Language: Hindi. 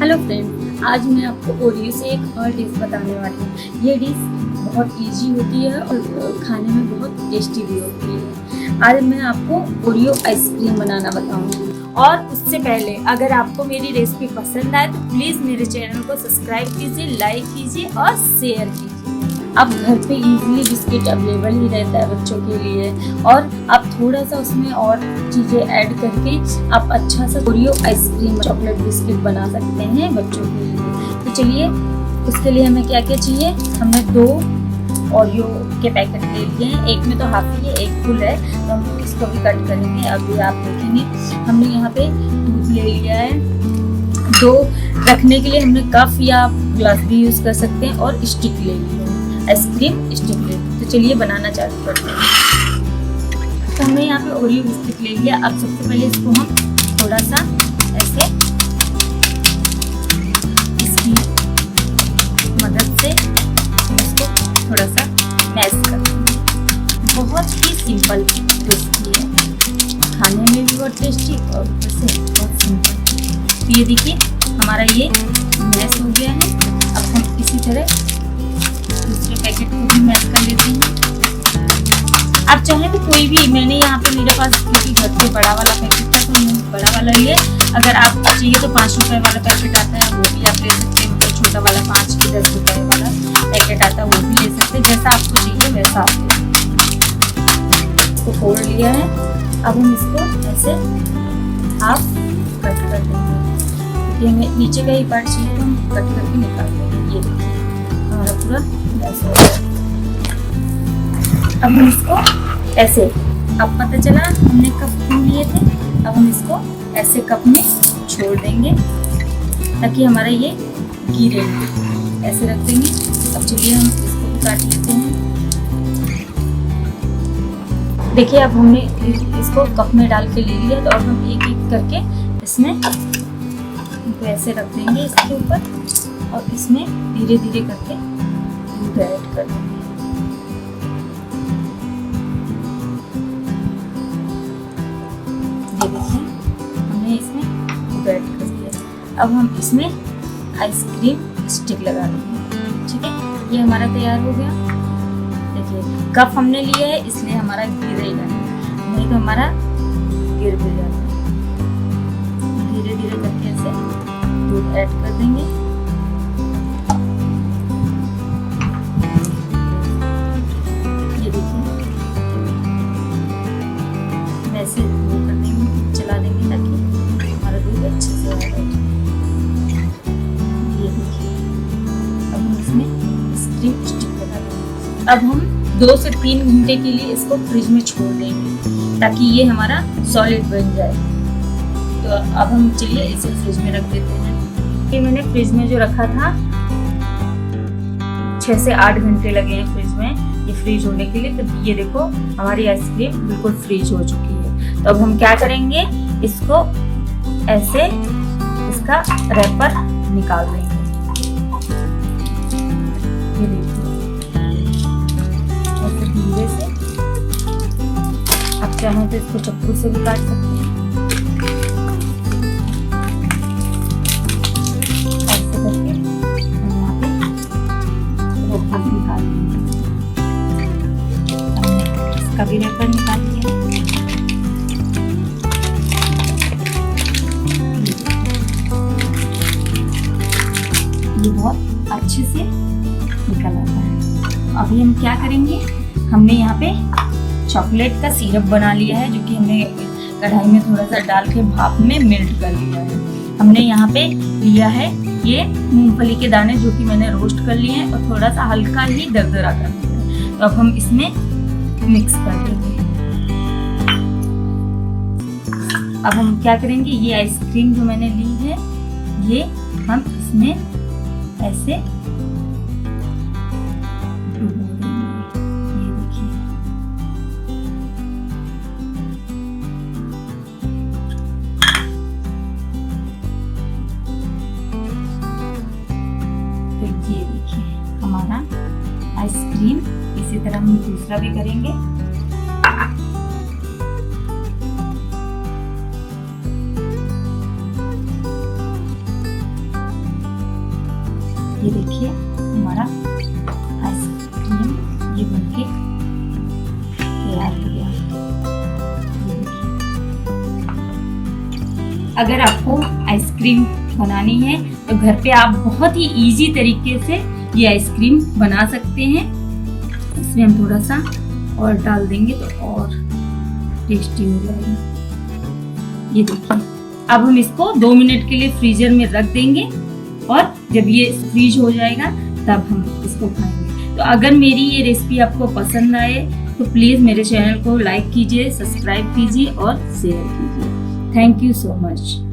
हेलो फ्रेंड्स, आज मैं आपको ओरियो से एक और डिश बताने वाली हूँ। ये डिश बहुत इजी होती है और खाने में बहुत टेस्टी भी होती है। आज मैं आपको ओरियो आइसक्रीम बनाना बताऊंगी। और उससे पहले अगर आपको मेरी रेसिपी पसंद आए तो प्लीज़ मेरे चैनल को सब्सक्राइब कीजिए, लाइक कीजिए और शेयर कीजिए। अब घर पे इजीली बिस्किट अवेलेबल ही रहता है बच्चों के लिए, और आप थोड़ा सा उसमें और चीज़ें ऐड करके आप अच्छा सा ओरियो आइसक्रीम चॉकलेट बिस्किट बना सकते हैं बच्चों के लिए। तो चलिए, उसके लिए हमें क्या क्या चाहिए। हमने 2 ओरियो के पैकेट ले लिए हैं, एक में तो हाफ ही है, एक फुल है, तो हम इसको भी कट करेंगे। अभी आप देखेंगे हमने यहाँ पे दूध ले लिया है। 2 रखने के लिए हमने कप या ग्लास भी यूज़ कर सकते हैं, और स्टिक ले ली है, आइसक्रीम स्टिक ले ली। तो चलिए बनाना चालू करते हैं। तो हमने यहाँ पे ओरियो बिस्किट ले लिया। अब सबसे पहले इसको हम थोड़ा सा ऐसे इसकी मदद से इसको थोड़ा सा मैश कर देंगे। बहुत ही सिंपल रेसिपी है, खाने में भी बहुत टेस्टी और ऊपर से बहुत सिंपल। तो ये देखिए हमारा ये मैश हो गया है। अब हम इसी तरह दूसरे पैकेट को भी मैश कर लेते हैं। आप चाहें तो कोई भी, मैंने यहाँ पे मेरे पास क्योंकि घर पे बड़ा वाला पैकेट था तो मैंने बड़ा वाला लिए। अगर आप चाहिए तो 5 रुपए वाला पैकेट आता है वो भी आप ले सकते हैं, मतलब छोटा वाला 5 की 10 रुपए वाला पैकेट आता है वो भी ले सकते हैं, जैसा आपको चाहिए वैसा आप ले सकते हैं। इसको फोड़ लिया है। अब हम इसको ऐसे हाफ कट कर देंगे। ये हमें नीचे का ही पार्ट चाहिए तो हम कट करके निकाल देंगे। ये देखिए हमारा पूरा ऐसे हो गया। अब हम इसको ऐसे, अब पता चला हमने कप क्यों लिए थे। अब हम इसको ऐसे कप में छोड़ देंगे ताकि हमारा ये गिरे नहीं। ऐसे रख देंगे। अब चलिए हम इसको भी काट लेते हैं। देखिए अब हमने इसको कप में डाल के ले लिया, तो अब हम एक एक करके इसमें इनको ऐसे रख देंगे इसके ऊपर, और इसमें धीरे धीरे करके दूध ऐड कर देंगे। ये देखिए हमने इसमें दूध ऐड कर दिया। अब हम इसमें आइसक्रीम स्टिक लगा देंगे। ठीक है, ये हमारा तैयार हो गया। देखिए कप हमने लिया है इसलिए हमारा गिरेगा नहीं तो हमारा गिर भी जाता है। धीरे धीरे करके ऐसे दूध ऐड कर देंगे। ये देखिए वैसे वो कर देंगे, चला देंगे ताकि हमारा दूध अच्छे से आ जाए। ये देखिए अब हम इसमें आइसक्रीम स्टिक लगा देंगे। अब हम 2 से 3 घंटे के लिए इसको फ्रिज में छोड़ देंगे ताकि ये हमारा सॉलिड बन जाए। तो अब हम चलिए इसे फ्रिज में रख देते हैं। ये मैंने फ्रिज में जो रखा था 6 से 8 घंटे लगे हैं फ्रिज में ये फ्रीज होने के लिए। तो ये देखो हमारी आइसक्रीम बिल्कुल फ्रीज हो चुकी है। तो अब हम क्या करेंगे, इसको ऐसे इसका रैपर निकाल देंगे। ये देखिए ऐसे धीरे से, आप चाहें तो इसको चाकू से भी काट सकते हैं। ऐसे करके हम यहाँ पे रैपर निकाल देंगे। इसका भी रैपर निकाल दिया। ये बहुत अच्छे से निकल आता है। अभी हम क्या करेंगे, हमने यहाँ पे चॉकलेट का सिरप बना लिया है जो कि हमने कढ़ाई में थोड़ा सा डाल के भाप में मेल्ट कर लिया है। हमने यहाँ पे लिया है ये मूंगफली के दाने जो कि मैंने रोस्ट कर लिए हैं और थोड़ा सा हल्का ही दरदरा कर लिया है। तो अब हम इसमें मिक्स कर देंगे। अब हम क्या करेंगे, ये आइसक्रीम जो मैंने ली है ये हम इसमें ऐसे डुबो देंगे। ये देखिए तो ये देखिए हमारा आइसक्रीम। इसी तरह हम दूसरा भी करेंगे। ये देखिए हमारा आइसक्रीम ये बनके तैयार हो गया। अगर आपको आइसक्रीम बनानी है तो घर पे आप बहुत ही इजी तरीके से ये आइसक्रीम बना सकते हैं। इसमें हम थोड़ा सा और डाल देंगे तो और टेस्टी हो जाएगा। ये देखिए अब हम इसको 2 मिनट के लिए फ्रीजर में रख देंगे और जब ये फ्रीज हो जाएगा तब हम इसको खाएंगे। तो अगर मेरी ये रेसिपी आपको पसंद आए तो प्लीज़ मेरे चैनल को लाइक कीजिए, सब्सक्राइब कीजिए और शेयर कीजिए। Thank you so much.